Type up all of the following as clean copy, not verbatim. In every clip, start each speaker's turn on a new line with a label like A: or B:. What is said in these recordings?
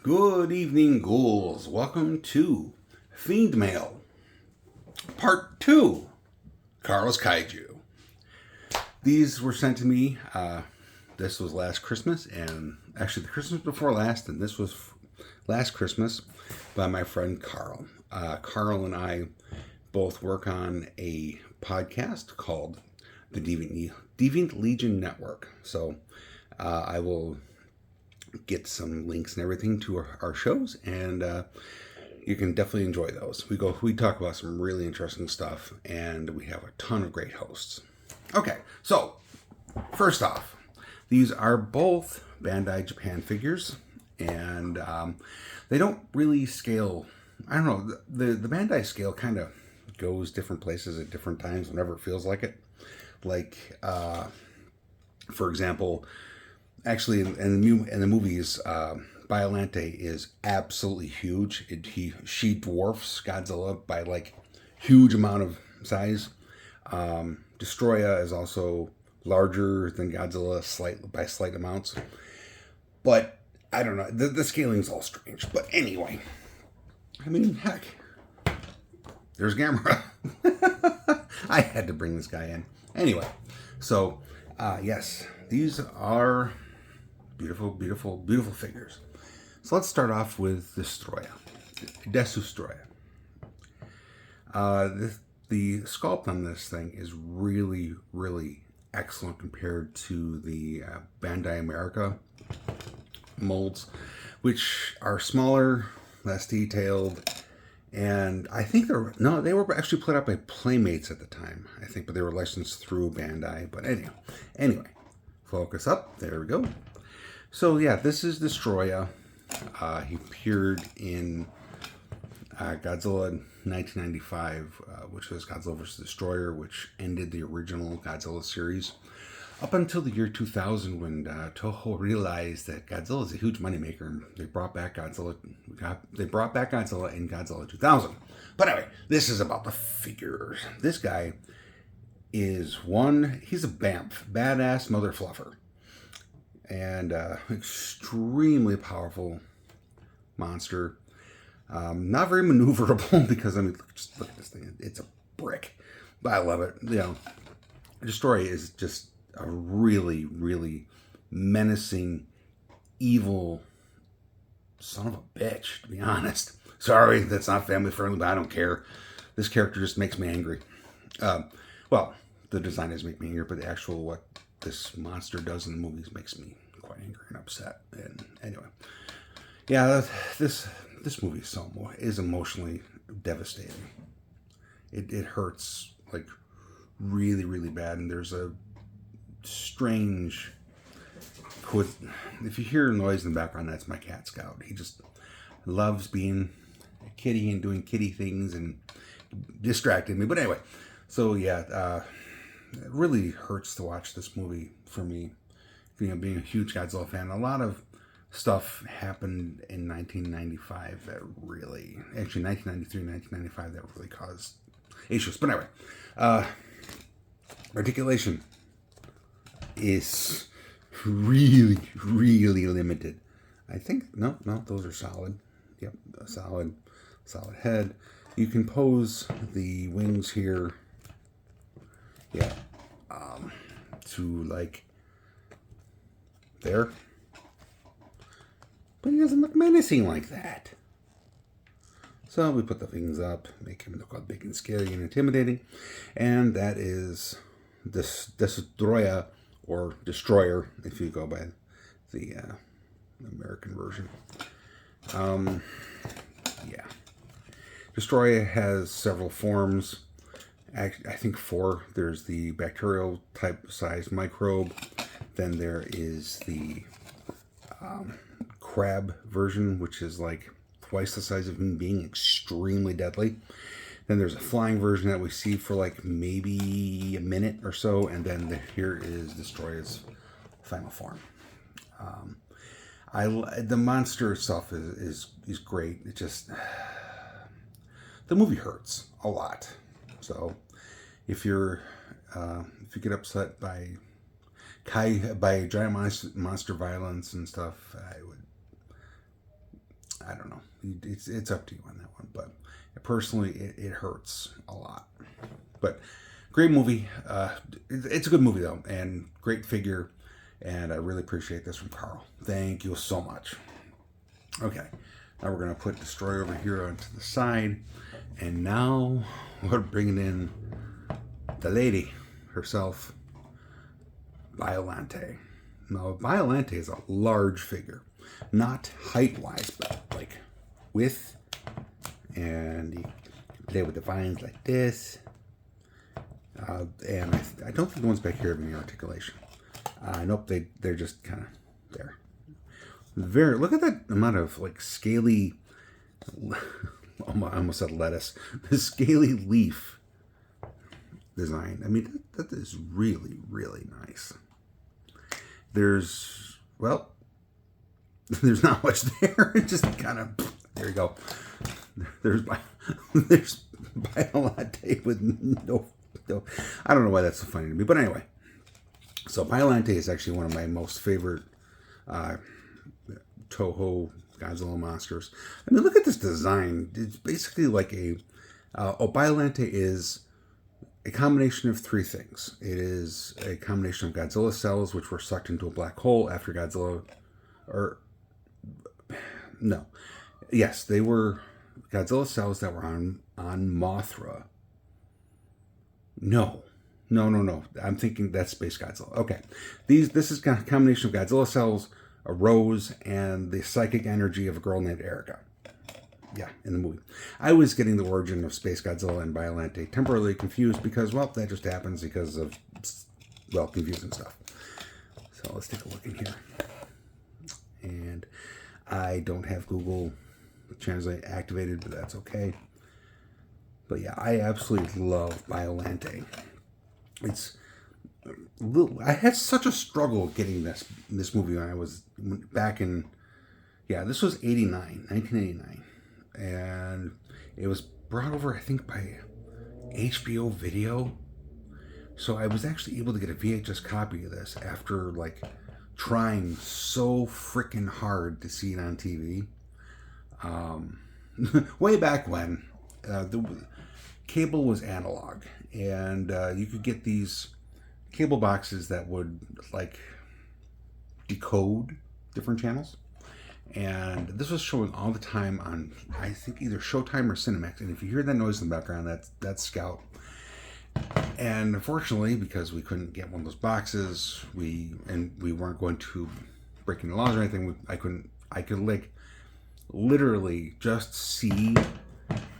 A: Good evening, ghouls. Welcome to Fiend Mail, Part 2, Karl's Kaiju. These were sent to me. This was last Christmas, and actually the Christmas before last, and this was last Christmas by my friend Karl. Karl and I both work on a podcast called the Deviant Legion Network. So I will get some links and everything to our shows, and you can definitely enjoy those. We talk about some really interesting stuff, and we have a ton of great hosts. Okay, so first off, these are both Bandai Japan figures, and they don't really scale. I don't know, the Bandai scale kind of goes different places at different times whenever it feels like it. Like for example, actually, in the movies, Biolante is absolutely huge. She dwarfs Godzilla by like huge amount of size. Destoroyah is also larger than Godzilla by slight amounts. But I don't know. The scaling's all strange. But anyway, I mean, heck, there's Gamera. I had to bring this guy in. Anyway, so yes, these are beautiful, beautiful, beautiful figures. So let's start off with Destoroyah. The sculpt on this thing is really, really excellent compared to the Bandai America molds, which are smaller, less detailed, and I think they were actually put up by Playmates at the time, I think, but they were licensed through Bandai. But anyway, focus up. There we go. So yeah, this is Destoroyah. He appeared in Godzilla 1995, which was Godzilla vs. Destroyer, which ended the original Godzilla series. Up until the year 2000, when Toho realized that Godzilla is a huge moneymaker, they brought back Godzilla. They brought back Godzilla in Godzilla 2000. But anyway, this is about the figures. This guy is he's a badass mother fluffer, and extremely powerful monster. Not very maneuverable because, I mean, just look at this thing. It's a brick. But I love it. You know, Destoroyah is just a really, really menacing, evil son of a bitch, to be honest. Sorry, that's not family friendly, but I don't care. This character just makes me angry. Well, the designers make me angry, but the actual what this monster does in the movies makes me quite angry and upset. And anyway, yeah, this movie is emotionally devastating. It hurts like really, really bad, and there's a strange. If you hear noise in the background, that's my cat Scout. He just loves being a kitty and doing kitty things and distracting me. But anyway, so yeah, it really hurts to watch this movie for me. You know, being a huge Godzilla fan, a lot of stuff happened in 1995 that really, actually 1993, 1995, that really caused issues. But anyway, articulation is really, really limited. I think, no, those are solid. Yep, a solid head. You can pose the wings here, yeah, to like there. But he doesn't look menacing like that. So we put the wings up, make him look all big and scary and intimidating. And that is this Destoroyah, or Destroyer, if you go by the American version. Yeah. Destoroyah has several forms. I think 4. There's the bacterial type size microbe. Then there is the crab version, which is like twice the size of him, being extremely deadly. Then there's a flying version that we see for like maybe a minute or so, and then here is Destoroyah's final form. The monster itself is great. It just, the movie hurts a lot. So if you get upset by giant monster violence and stuff, I would It's up to you on that one. But personally, it hurts a lot. But great movie. It's a good movie though, and great figure. And I really appreciate this from Karl. Thank you so much. Okay, now we're gonna put Destoroyah over here onto the side, and now we're bringing in the lady herself, Biolante. Now, Biolante is a large figure, not height-wise, but like width, and you play with the vines like this. And I don't think the ones back here have any articulation. Nope, they're just kind of there. Look at that amount of like scaly. I almost said lettuce. The scaly leaf design. I mean, that is really, really nice. There's not much there. It just kind of, there you go. There's Biolante with no. I don't know why that's so funny to me, but anyway. So Biolante is actually one of my most favorite Toho Godzilla monsters. I mean, look at this design. It's basically like Biolante is a combination of three things. It is a combination of Godzilla cells, which were sucked into a black hole after Godzilla, yes, they were Godzilla cells that were on Mothra. No. I'm thinking that's Space Godzilla. Okay. This is a combination of Godzilla cells, a rose, and the psychic energy of a girl named Erica. Yeah, in the movie. I was getting the origin of Space Godzilla and Biolante temporarily confused because, well, that just happens because of, well, confusing stuff. So let's take a look in here. And I don't have Google Translate activated, but that's okay. But yeah, I absolutely love Biolante. I had such a struggle getting this movie when I was back in, this was 1989. And it was brought over, I think, by HBO Video. So I was actually able to get a VHS copy of this after, like, trying so freaking hard to see it on TV. Way back when, the cable was analog. And you could get these cable boxes that would, like, decode different channels. And this was showing all the time on, I think, either Showtime or Cinemax. And if you hear that noise in the background, that's Scout. And unfortunately, because we couldn't get one of those boxes, we weren't going to break any laws or anything. I could like literally just see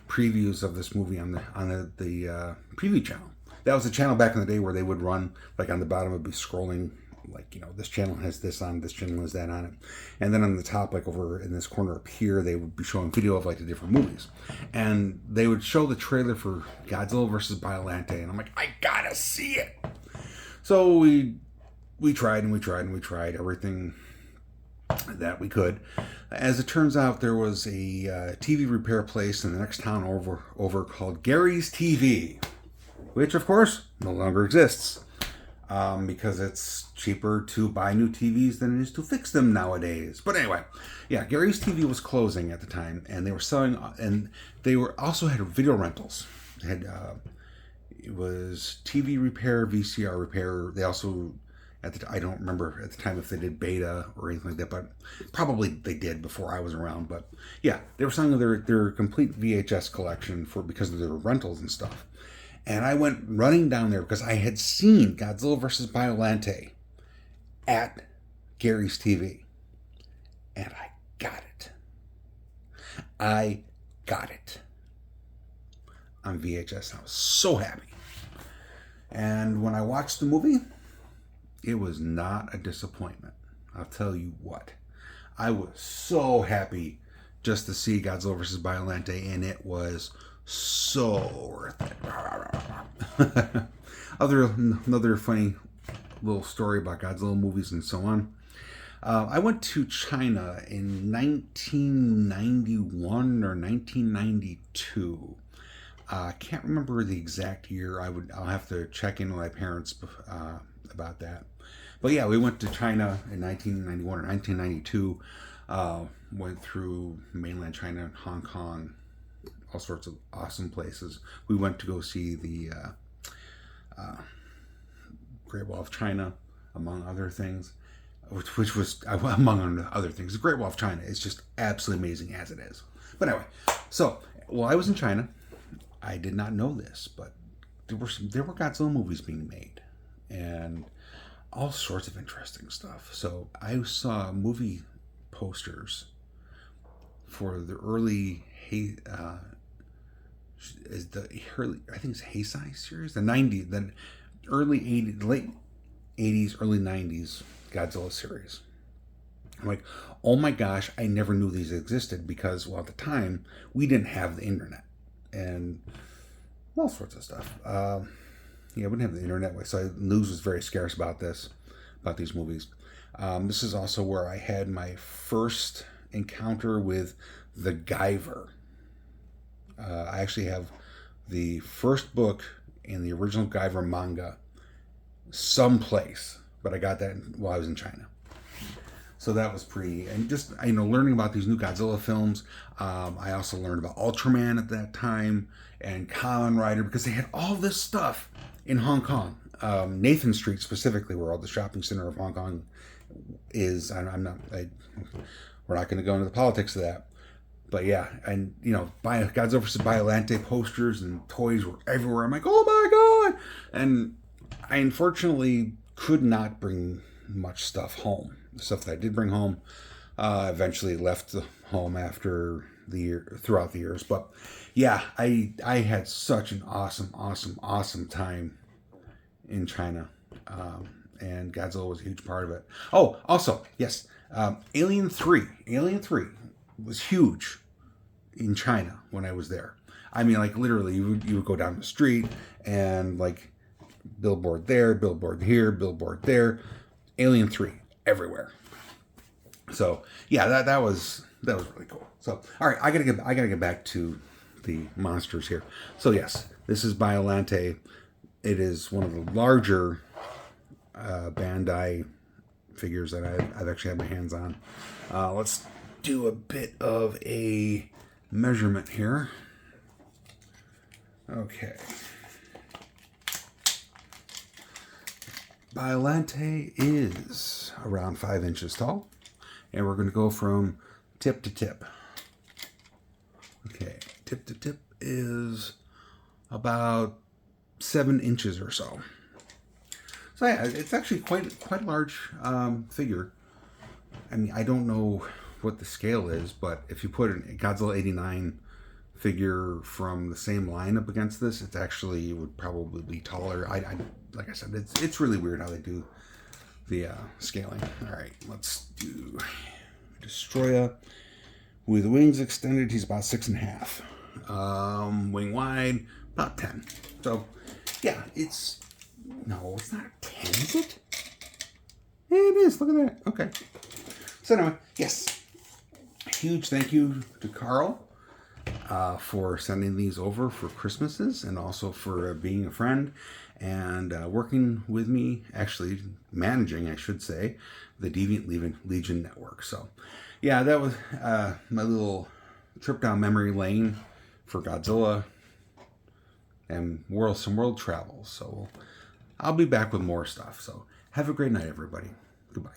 A: previews of this movie on the preview channel. That was a channel back in the day where they would run, like, on the bottom would be scrolling, like, this channel has this on, this channel has that on it. And then on the top, like over in this corner up here, they would be showing video of, like, the different movies. And they would show the trailer for Godzilla versus Biolante. And I'm like, I gotta see it. So we tried and we tried and we tried everything that we could. As it turns out, there was a TV repair place in the next town over called Gary's TV, which, of course, no longer exists. Because it's cheaper to buy new TVs than it is to fix them nowadays. But anyway, yeah, Gary's TV was closing at the time, and they were selling, and they were also had video rentals. It was TV repair, VCR repair. They also, I don't remember at the time if they did beta or anything like that, but probably they did before I was around. But yeah, they were selling their complete VHS collection because of their rentals and stuff. And I went running down there because I had seen Godzilla vs. Biolante at Gary's TV. And I got it. I got it on VHS. I was so happy. And when I watched the movie, it was not a disappointment. I'll tell you what. I was so happy just to see Godzilla vs. Biolante, and it was so worth it. Another funny little story about Godzilla movies and so on. I went to China in 1991 or 1992. I can't remember the exact year. I'll have to check in with my parents about that. But yeah, we went to China in 1991 or 1992 Went through mainland China, Hong Kong, all sorts of awesome places. We went to go see the Great Wall of China, among other things, which was, among other things, the Great Wall of China is just absolutely amazing as it is. But anyway, so while I was in China, I did not know this, but there were Godzilla movies being made, and all sorts of interesting stuff. So I saw movie posters for the early I think it's Heisei series, the early 80s, late 80s, early 90s Godzilla series. I'm like, oh my gosh, I never knew these existed because, well, at the time, we didn't have the internet and all sorts of stuff. We didn't have the internet, so news was very scarce about these movies. This is also where I had my first encounter with the Guyver. I actually have the first book in the original Guyver manga someplace, but I got that while I was in China. So that was and just, learning about these new Godzilla films. I also learned about Ultraman at that time and Kamen Rider, because they had all this stuff in Hong Kong. Nathan Street specifically, where all the shopping center of Hong Kong is. We're not going to go into the politics of that. But yeah, and Godzilla vs. Biolante posters and toys were everywhere. I'm like, oh my god! And I unfortunately could not bring much stuff home. The stuff that I did bring home eventually left the home throughout the years. But yeah, I had such an awesome time in China, and Godzilla was a huge part of it. Oh, also, yes, Alien 3 was huge in China when I was there. I mean, like, literally, you would go down the street and, like, billboard there, billboard here, billboard there, Alien 3 everywhere. So yeah, that was really cool. So all right, I gotta get back to the monsters here. So yes, this is Biolante. It is one of the larger Bandai figures that I've actually had my hands on. Let's do a bit of a measurement here. Okay. Biolante is around 5 inches tall, and we're going to go from tip to tip. Okay, tip to tip is about 7 inches or so. So yeah, it's actually quite a large figure. I mean, I don't know what the scale is, but if you put a Godzilla 89 figure from the same line up against this, it would probably be taller. Like I said, it's really weird how they do the scaling. All right, let's do Destoroyah with wings extended. He's about 6.5. Wing wide, about 10. So yeah, it's not 10, is it? Yeah, it is. Look at that. Okay. So anyway, yes, huge thank you to Karl for sending these over for Christmases, and also for being a friend and working with me, actually managing, I should say, the Deviant Legion network. So yeah, that was my little trip down memory lane for Godzilla and some world travel. So I'll be back with more stuff. So have a great night, everybody. Goodbye.